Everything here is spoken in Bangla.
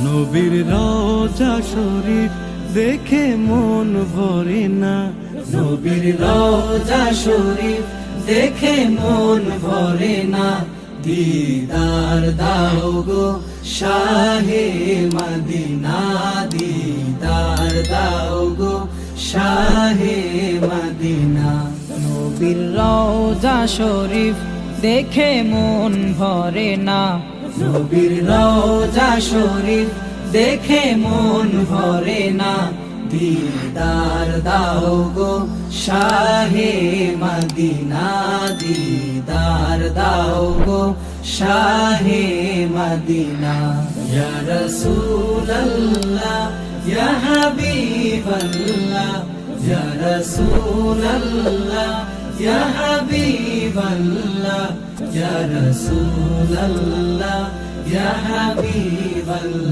নবীর রওজা শরীফ দেখে মন ভরে না, নবীর রওজা শরীফ দেখে মন ভরে না। দিদার দাও গো শাহে মদিনা, দিদার দাও গো শাহে মদিনা। নবীর রওজা শরীফ দেখে মন ভরে না, নবীর রওজা শরীফ দেখে মন ভরে না। দিদার দাও গো শাহে মদিনা, দিদার দাও গো শাহে মদিনা। ইয়া রাসূলুল্লাহ ইয়া হাবিবাল্লাহ, ইয়া রাসূলুল্লাহ ইয়া হাবিবাল্লাহ, ইয়া রাসূলুল্লাহ ইয়া হাবিবাল্লাহ।